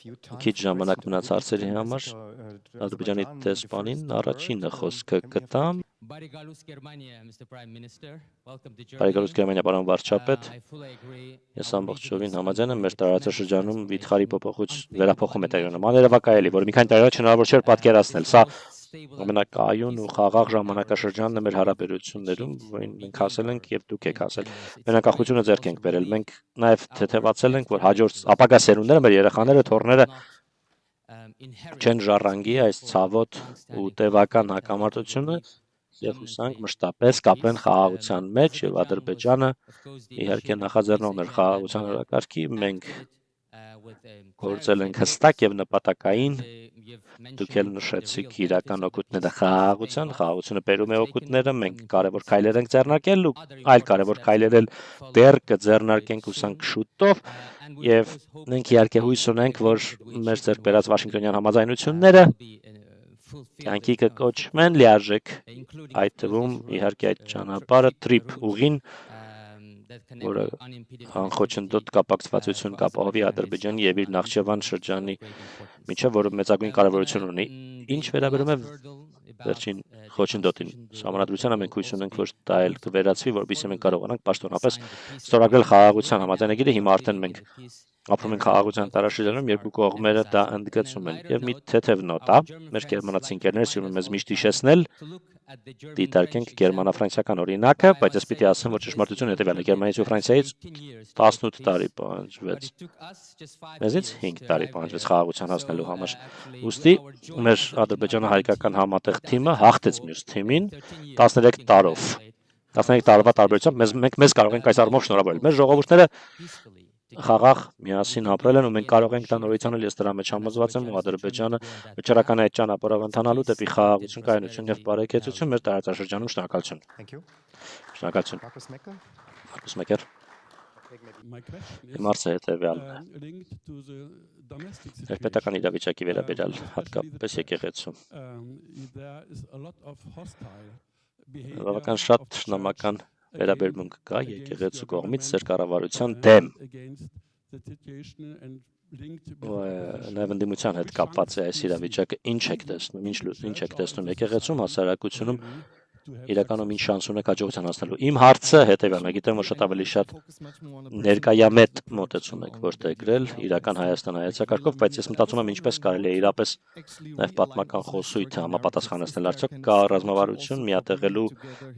քիչ ժամանակ մնաց հարցերի համար Ադրբեջանի դեսպանին առաջինը խոսքը կտամ Բարի գալուս Գերմանիա պարոն վարչապետ ես ամբողջովին համաձայն եմ մեր տարածաշրջանում վիթխարի վերափոխում է տեղի ունենում աներևակայելի որ մի քանի տարի առաջ հնարավոր չէր պատկերացնել սա ամենակայուն ու խաղաղ ժամանակաշրջանն է մեր հարաբերություններում, որին մենք ասել ենք եւ դուք եք ասել։ Մեր անկախությունը ձեռք ենք բերել։ Մենք նաեւ թեթևացել ենք, որ հաջորդ ապագա սերունդները, մեր երեխաները, թոռները չեն ժառանգի այս ցավոտ ու տևական հակամարտությունը եւ հուսանք մշտապես կապրեն խաղաղության մեջ եւ Ադրբեջանը իհարկե նախաձեռնողներ խաղաղության օրակարգի մենք գործել ենք հստակ եւ նպատակային դուք էլ նշեցիք իրական օգուտները խաղաղությունը բերում է օգուտները մենք կարևոր քայլեր ենք ձեռնարկել ու այլ կարևոր քայլեր էլ դեռ կձեռնարկենք հուսանք շուտով եւ մենք իհարկե հույս ունենք որ մեր ձեռք բերած Վաշինգտոնյան համաձայնությունները կյանքի կկոչվեն լիարժեք այդ թվում իհարկե այդ ճանապարհը տրիփ ուղին որը անխոչնդոտ կապակցվածություն կապահովի Ադրբեջանի եւ իր Նախճեվան շրջանի միջև որը մեծագույն կարեւորություն ունի ինչ վերաբերում է վերջին խոչընդոտին համանդրությանը մենք հույս ունենք որ դա էլ կվերացվի որովհետեւ մենք կարողանանք պաշտոնապես ստորագրել խաղաղության համաձայնագիրը հիմա արդեն մենք ապրում ենք խաղաղության տարաշրջանում երկու կողմերը դա ընդգծում են եւ մի թեթև նոտա մեր գերմանացի ընկերները սիրում են մեզ միշտ հիշեցնել դիտարկենք գերմանա-ֆրանսիական օրինակը բայց ես պիտի ասեմ որ ճշմարտությունը հետեւյալն է Գերմանիայից ու Ֆրանսիայից 18 տարի պահանջվեց մեզից 5 տարի պահանջվեց խաղաղության հասնելու համար ուստի մեր ադրբեջանը հայկական համատեղ թիմը հաղթեց մյուս թիմին 13 տարով 13 տարվա տարբերությամբ մեզ կարող ենք այս առումով շնորհավորել մեր ժողովուրդները խաղաղ միասին ապրել են ու մենք կարող ենք դա նորից անել ես դրա մեջ համոզված եմ ու Ադրբեջանը վճռական է այդ ճանապարհով ընթանալու դեպի խաղաղություն, կայունություն եւ բարեկեցություն մեր տարածաշրջանում շնորհակալություն շնորհակալություն Markus Mecker Մարսը հետևյալն է Պետական իրավիճակի վերաբերյալ հատկապես եկեղեցու բավական շատ շնամական վերաբերմունք կա եկեղեցու կողմից ձեր կառավարության դեմ Նաև ընդդիմության հետ կապված է այս իրավիճակը ինչ եք տեսնում եկեղեցում հասարակությունում իրականում ինչ շանս ունեք հաջողության հասնելու Իմ հարցը հետևյալն է գիտեմ որ շատ ավելի շատ ներկայամետ մոտեցում եք որտեղել իրական Հայաստան հայեցակարգով բայց ես մտածում եմ ինչպես կարելի է իրապես նաև պատմական խոսույթը համապատասխանեցնել արդյոք կա ռազմավարություն միատեղելու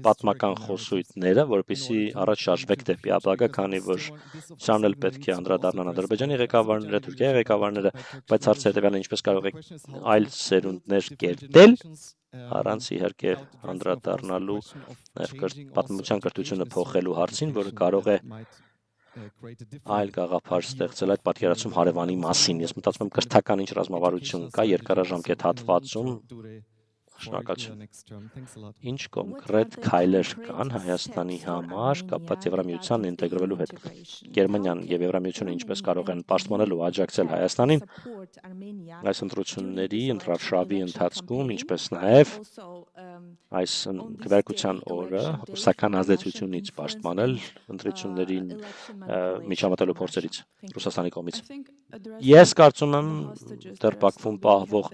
պատմական խոսույթները որպեսզի առաջ շարժվեք դեպի ապագա քանի որ սրանն էլ պետք է անդրադառնան Ադրբեջանի ղեկավարները Թուրքիայի ղեկավարները բայց հարցը հետևյալն է ինչպես կարող եք այլ սերունդներ կերտել առանց իհարկե անդրադառնալու նաև պատմության կրթությունը փոխելու հարցին, որը կարող է այլ գաղափար ստեղծել այդ պատկերացում հարևանի մասին։ Ես մտածում եմ կրթական ինչ ռազմավարություն կա երկարաժամկետ հատվածում Շնորհակալություն։ Ինչ կոնկրետ քայլեր կան Հայաստանի համար կապված Եվրամիության ինտեգրվելու հետ։ Գերմանիան եւ Եվրամիությունը ինչպես կարող են պաշտպանել ու աջակցել Հայաստանին այս ընտրությունների ընտրարշավի ընթացքում, ինչպես նաեւ այս քվեարկության օրը ռուսական ազդեցությունից պաշտպանել ընտրություններին միջամտելու փորձերից Ռուսաստանի կողմից։ Ես կարծում եմ դեռ Բաքվում պահվող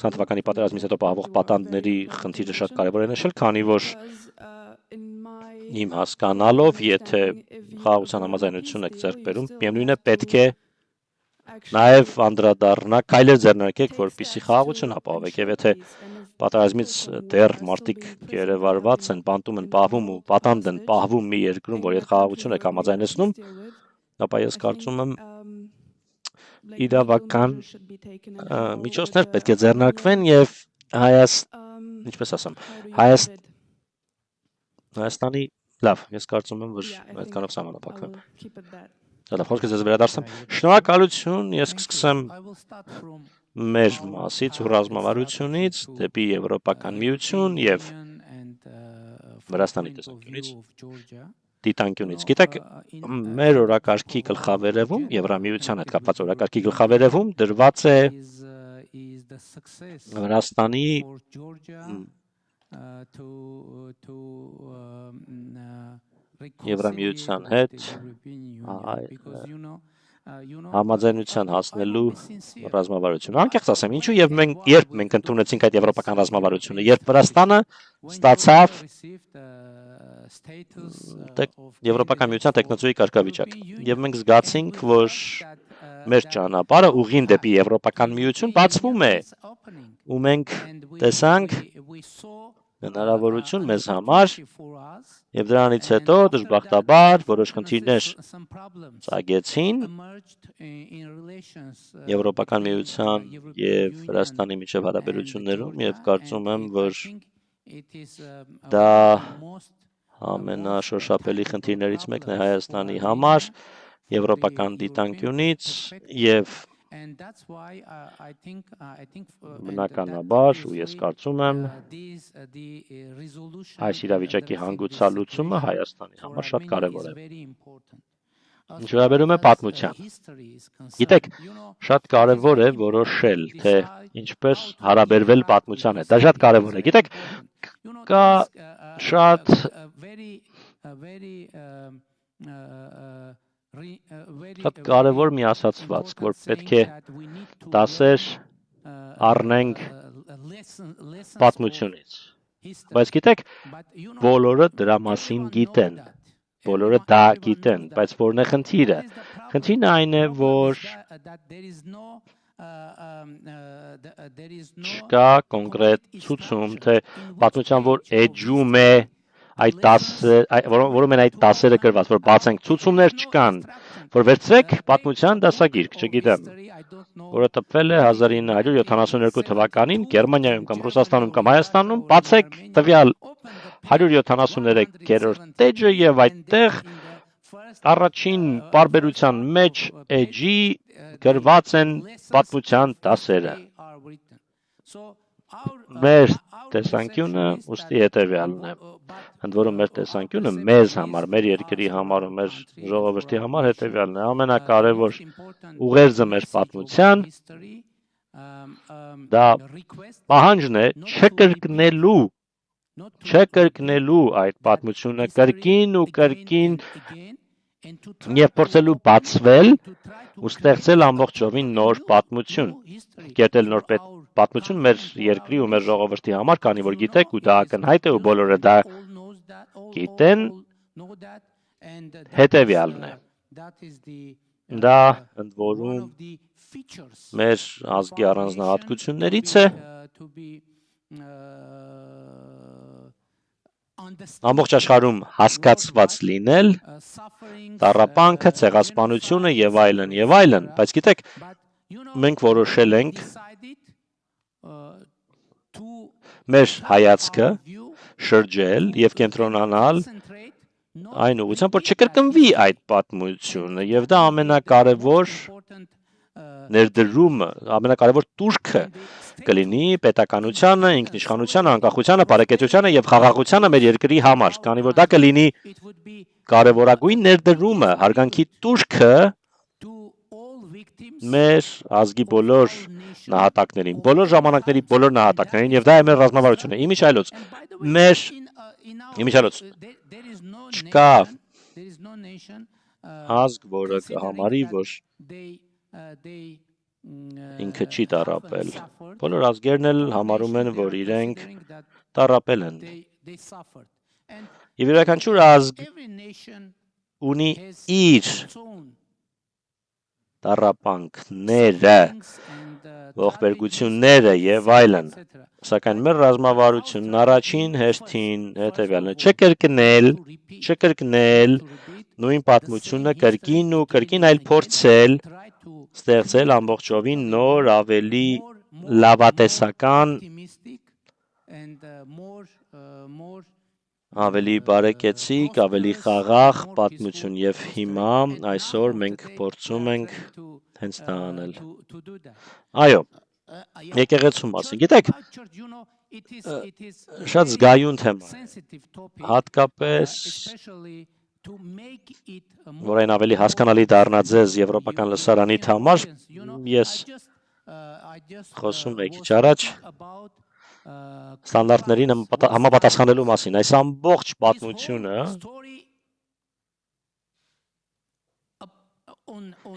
20 թվականի պատերազմից հետո պահվող պատանդների խնդիրը շատ կարևոր է նշել, քանի որ իմ հասկանալով, եթե խաղաղության համաձայնություն եք ձեռք բերում, միևնույն է պետք է նաև անդրադառնա քայլեր ձեռնարկեք, որպեսզի խաղաղություն ապահովեք, եւ եթե պատերազմից դեռ մարդիկ երևարված են, բանտում են պահվում ու պատանդ են պահվում մի երկրում, որ այդ խաղաղություն եք համաձայնեցնում, ապա ես կարծում եմ իրավական միջոցներ պետք է ձեռնարկվեն եւ ինչպես ասեմ, Հայաստանի լավ, ես կարծում եմ, որ այդքանով սահմանափակվեմ։ Դա խոսքը ձեզ վերադարձեմ։ Շնորհակալություն, ես կսկսեմ մեր մասից ու ռազմավարությունից դեպի Եվրոպական միություն եւ Վրաստանի տեսանկյունից դիտանկյունից։ Գիտեք, մեր օրակարգի գլխավերևում Եվրամիության հետ կապված օրակարգի գլխավերևում դրված է Վրաստանի Եվրամիության հետ համաձայնության հասնելու ռազմավարությունը։ Անկեղծ ասեմ, ինչու եւ երբ մենք ընդունեցինք այդ եվրոպական ռազմավարությունը, երբ Վրաստանը ստացավ Եվրոպական միության տեխնոցիայի կարգավիճակ, եւ մենք զգացինք, որ մեր ճանապարհը ուղին դեպի Եվրոպական միություն բացվում է, ու մենք տեսանք հնարավորություն մեզ համար, եւ դրանից հետո դժբախտաբար որոշ խնդիրներ ծագեցին Եվրոպական միության եւ Վրաստանի միջև հարաբերություններում, եւ կարծում եմ, որ դա ամենաշոշափելի խնդիրներից մեկն է Հայաստանի համար եվրոպական դիտանկյունից եւ բնականաբար ու ես կարծում եմ այս իրավիճակի հանգուցալուծումը Հայաստանի համար շատ կարևոր է։ Ինչ վերաբերում է պատմության։ Գիտեք, շատ կարևոր է որոշել, թե ինչպես հարաբերվել պատմության հետ։ Դա շատ կարևոր է։ Գիտեք, կա շատ կարևոր մի ասացվածք, որ պետք է դասեր առնենք պատմությունից։ Բայց գիտեք, բոլորը դրա մասին գիտեն։ Բոլորը դա գիտեն, բայց որն է խնդիրը։ Խնդիրն այն է, որ չկա կոնկրետ ցուցում, թե պատմության որ էջում է այդ որում են այդ դասերը գրված, որ բացենք ցուցումներ չկան, որ վերցրեք պատմության դասագիրք, չգիտեմ, որը տպվել է 1972 թվականին Գերմանիայում կամ Ռուսաստանում կամ Հայաստանում, բացեք տվյալ 173-րդ էջը եւ այդտեղ առաջին բարբերության մեջ էջի գրված են պատմության դասերը։ Մեր տեսանկյունը ուստի հետևյալն է։ Ընդ որում մեր տեսանկյունը մեզ համար, մեր երկրի համար ու մեր ժողովրդի համար հետևյալն է։ Ամենակարևոր ուղերձը մեր պատմության դա պահանջն է չկրկնելու այդ պատմությունը կրկին ու կրկին եւ փորձելու բացվել ու ստեղծել ամբողջովին նոր պատմություն, կերտել նոր պատմություն մեր երկրի ու մեր ժողովրդի համար, քանի որ գիտեք ու դա ակնհայտ է ու բոլորը դա գիտեն, հետևյալն է։ Դա ընդ որում մեր ազգի առանձնահատկություններից է, ամբողջ աշխարհում հասկացված լինել, տառապանքը, ցեղասպանությունը եւ այլն, բայց գիտեք, մենք որոշել ենք մեր հայացքը շրջել եւ կենտրոնանալ այն ուղղությամբ, որ չկրկնվի այդ պատմությունը եւ դա ամենակարևոր ներդրումը, ամենակարևոր տուրքը կլինի պետականությանը, ինքնիշխանությանը, անկախությանը, բարեկեցությանը եւ խաղաղությանը մեր երկրի համար, քանի որ դա կլինի կարևորագույն ներդրումը, հարգանքի տուրքը մեր ազգի բոլոր նահատակներին, բոլոր ժամանակների բոլոր նահատակներին եւ դա է մեր ռազմավարությունը։ Իմիջիայլոց չկա ազգ, որը կհամարի, որ ինքը չի տառապել։ Բոլոր ազգերն էլ համարում են, որ իրենք տառապել են։ Եվ յուրաքանչյուր ազգ ունի իր տառապանքները, ողբերգությունները եւ այլն։ Սակայն մեր ռազմավարությունն առաջին հերթին հետեւյալն է՝ չկրկնել նույն պատմությունը կրկին ու կրկին, այլ փորձել ստեղծել ամբողջովին նոր, ավելի լավատեսական, ավելի բարեկեցիկ, ավելի խաղաղ պատմություն եւ հիմա այսօր մենք փորձում ենք հենց դա անել։ Այո, եկեղեցու մասին, գիտեք, շատ զգայուն թեմա է, հատկապես որ այն ավելի հասկանալի դառնա ձեզ եվրոպական լսարանիդ համար, ես խոսում եի քիչ առաջ ստանդարտներին համապատասխանելու մասին, այս ամբողջ պատմությունը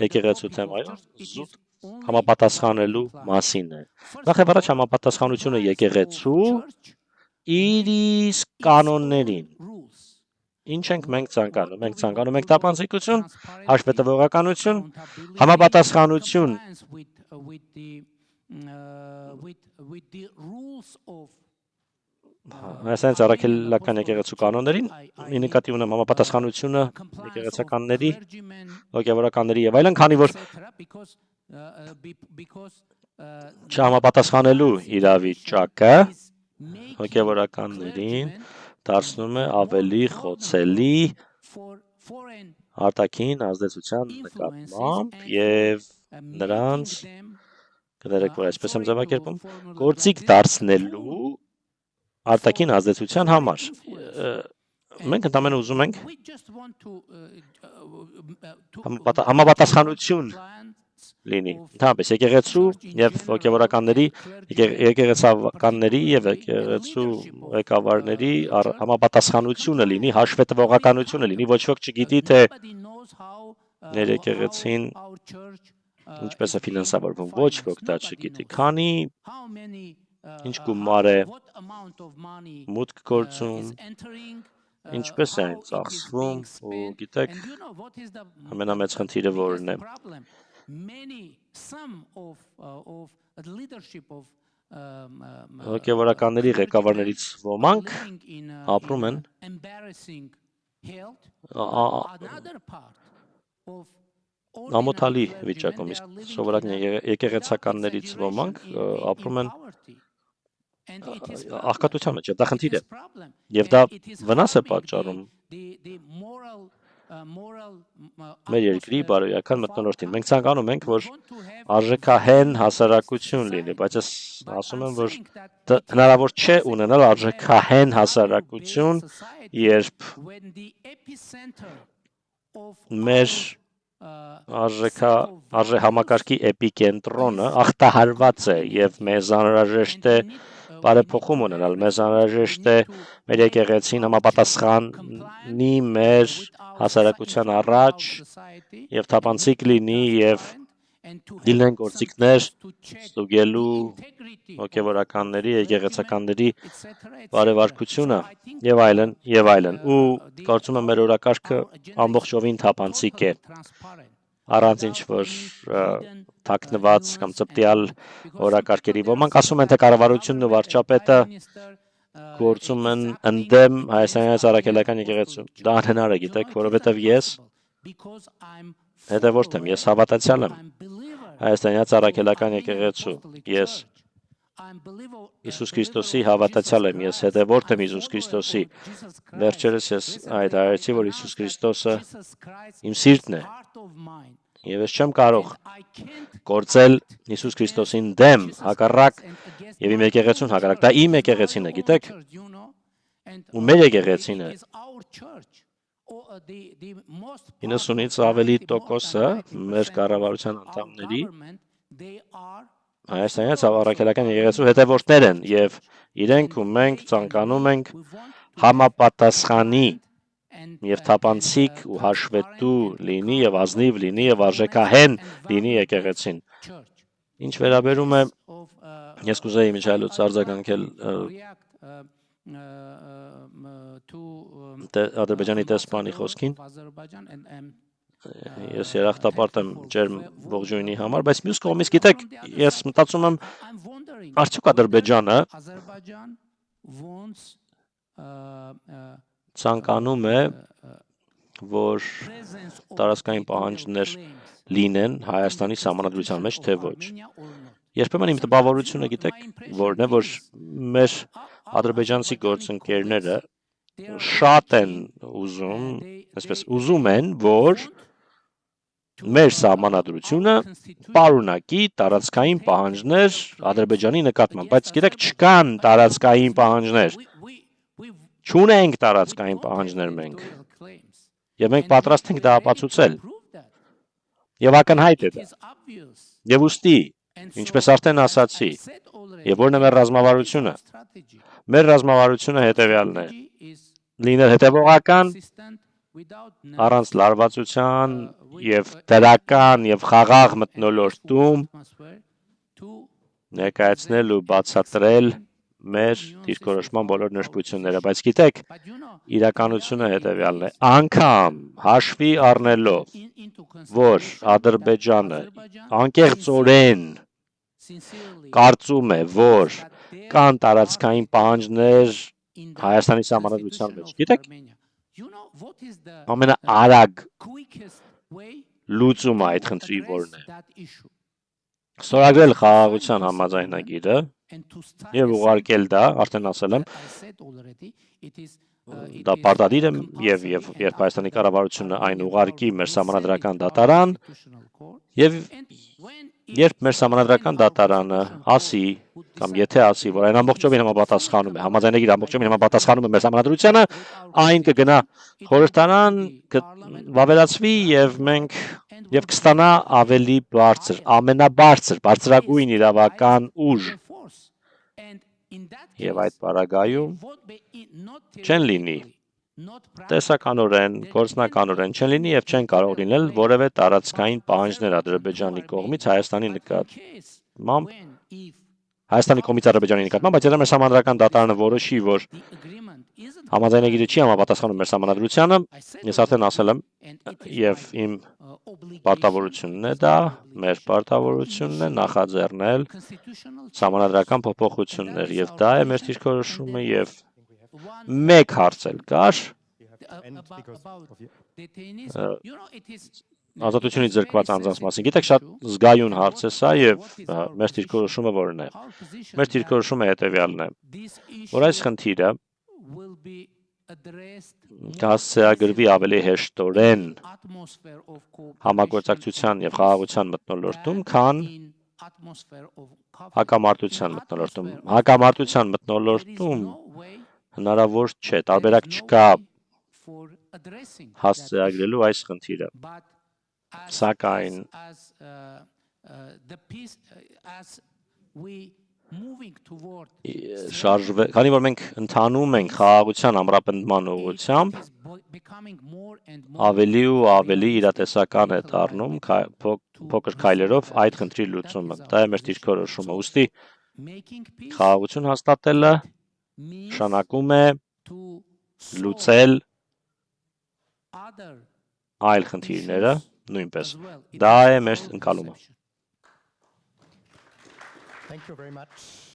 եկեղեցու թեմայով զուտ համապատասխանելու մասին է։ Նախ եւ առաջ համապատասխանությունը եկեղեցու իր իսկ կանոններին։ Ինչ ենք մենք ցանկանում։ Մենք ցանկանում ենք տապանցիկություն, հաշվետվողականություն, համապատասխանություն Այսինքն առաքելական եկեղեցու կանոններին, ի նկատի ունեմ համապատասխանությունը եկեղեցականների, հոգևորականների եւ այլն, քանի որ չհամապատասխանելու իրավիճակը հոգևորականներին դարձնում է ավելի խոցելի արտաքին ազդեցության նկատմամբ եւ նրանց կներեք, որ այսպես եմ ձևակերպում, գործիք դարձնելու արտաքին ազդեցության համար։ Մենք ընդամենը ուզում ենք համապատասխանություն լինի։ Ընդհանրապես եկեղեցու եւ հոգևորականների, եկեղեցականների եւ եկեղեցու ղեկավարների համապատասխանությունը լինի, հաշվետվողականությունը լինի, ոչ ոք չգիտի թե ներ եկեղեցին ինչպես է ֆինանսավորվում, ոչ ոք դա չգիտի, քանի ինչ գումար է մուտք գործում, ինչպես է այն ծախսվում, ու գիտեք, ամենամեծ խնդիրը որն է։ Հոգևորականների ղեկավարներից ոմանք ապրում են ամոթալի վիճակում, իսկ սովորական եկեղեցականներից ոմանք ապրում են աղքատության մեջ, դա խնդիր է, եւ դա վնաս է պատճառում մեր երկրի բարոյական մթնոլորտին։ Մենք ցանկանում ենք, որ արժեքահեն հասարակություն լինի, բայց ես ասում եմ, որ հնարավոր չէ ունենալ արժեքահեն հասարակություն, երբ մեր արժեհամակարգի էպիկենտրոնը ախտահարված է եւ մեզ անհրաժեշտ է բարեփոխում ունենալ, մեզ անհրաժեշտ է մեր եկեղեցին համապատասխանի մեր հասարակության առաջ եւ թափանցիկ լինի եւ դիլեն գործիքներ ստուգելու հոգևորականների, եկեղեցականների բարեվարկությունը եւ այլն, ու կարծում եմ մեր օրակարգը ամբողջովին թափանցիկ է, առանց ինչ-որ թաքնված կամ ծպտյալ օրակարգերի։ Ոմանք ասում են, թե կառավարությունն ու վարչապետը գործում են ընդդեմ հայաստանյան առաքելական եկեղեցու։ Դա անհնար է, գիտեք, որովհետև ես հետևորդ եմ, ես հավատացյալ եմ հայաստանյան առաքելական եկեղեցու։ Ես Հիսուս Քրիստոսի հավատացյալ եմ, ես հետևորդ եմ Հիսուս Քրիստոսի։ Վերջերս ես հայտարարեցի, որ Հիսուս Քրիստոսը իմ սիրտն է։ Եվ ես չեմ կարող գործել Հիսուս Քրիստոսին դեմ, հակառակ, եւ իմ եկեղեցուն հակառակ։ Դա իմ եկեղեցին է, գիտեք։ Ու մեր եկեղեցին է։ 90-ից ավելի տոկոսը մեր կառավարության անդամների հայաստանյան առաքելական եկեղեցու հետևորդներ են, եւ իրենք ու մենք ցանկանում ենք համապատասխանի եւ թափանցիկ ու հաշվետու լինի եւ ազնիվ լինի եւ արժեքահեն լինի եկեղեցին։ Ինչ վերաբերում է, ես կուզեի միջայլոց արձագանքել Ադրբեջանի դեսպանի խոսքին։ Ես երախտապարտ եմ ջերմ ողջույնի համար, բայց մյուս կողմից գիտեք, ես մտածում եմ, արդյոք Ադրբեջանը ցանկանում է, որ տարածքային պահանջներ լինեն Հայաստանի սահմանադրության մեջ, թե ոչ։ Երբեմն իմ տպավորությունը գիտեք, որն է, որ մեր ադրբեջանցի գործընկերները շատ են ուզում, այսպես ուզում են, որ մեր սահմանադրությունը պարունակի տարածքային պահանջներ Ադրբեջանի նկատմամբ, բայց գիտեք, չկան տարածքային պահանջներ։ Չունենք տարածքային պահանջներ մենք։ Եվ մենք պատրաստ ենք դա ապացուցել։ Եվ ակնհայտ է դա։ Եվ ուստի, ինչպես արդեն ասացի, եւ որն է մեր ռազմավարությունը։ Մեր ռազմավարությունը հետեւյալն է. լինել հետևողական առանց լարվածության եւ դրական եւ խաղաղ մթնոլորտում ներկայացնել ու բացատրել մեր դիրքորոշման բոլոր նշբությունները, բայց գիտեք, իրականությունը հետևյալն է, անգամ հաշվի առնելով, որ Ադրբեջանը անկեղծորեն կարծում է, որ կան տարածքային պահանջներ Հայաստանի սահմանադրության մեջ, գիտեք, ամենաարագ լուծումը այդ խնդրի որն է։ Ստորագրել խաղաղության համաձայնագիրը եւ ուղարկել դա, արդեն ասել եմ, դա պարտադիր է եւ երբ Հայաստանի կառավարությունը այն ուղարկի մեր սահմանադրական դատարան եւ երբ մեր սահմանադրական դատարանը ասի կամ եթե ասի, որ այն ամբողջովին համապատասխանում է, համաձայնագիրը ամբողջովին համապատասխանում է մեր սահմանադրությանը, այն կգնա խորհրդարան, կվավերացվի եւ մենք եւ կստանա ավելի բարձր, ամենաբարձր, բարձրագույն իրավական ուժ։ Եվ այդ պարագայում չեն լինի տեսականորեն, գործնականորեն չեն լինի եւ չեն կարող լինել որևէ տարածքային պահանջներ Ադրբեջանի կողմից Հայաստանի նկատմամբ, Հայաստանի կողմից Ադրբեջանի նկատմամբ, բայց եթե մեր սահմանադրական դատարանը որոշի, որ համաձայնագիրը չի համապատասխանում մեր սահմանադրությանը, ես արդեն ասել եմ եւ իմ պարտավորությունն է դա, մեր պարտավորությունն է նախաձեռնել սահմանադրական փոփոխություններ եւ դա է մեր դիրքորոշումը եւ մեկ հարց էլ կար ազատությունից զրկված անձանց մասին։ Գիտեք, շատ զգայուն հարց է սա եւ մեր դիրքորոշումը որն է։ Մեր դիրքորոշումը հետեւյալն է, որ այս խնդիրը կհասցեագրվի ավելի հեշտորեն համագործակցության եւ խաղաղության մթնոլորտում, քան հակամարտության մթնոլորտում։ Հակամարտության մթնոլորտում հնարավոր չէ, տարբերակ չկա հասցեագրելու այս խնդիրը։ Սակայն քանի որ մենք ընթանում ենք խաղաղության ամրապնդման ուղղությամբ, ավելի ու ավելի իրատեսական է դառնում փոքր քայլերով այդ խնդրի լուծումը։ Դա է մեր դիրքորոշումը։ Ուստի խաղաղություն հաստատելը նշանակում է լուծել այլ խնդիրները նույնպես։ Դա է մեր ընկալումը։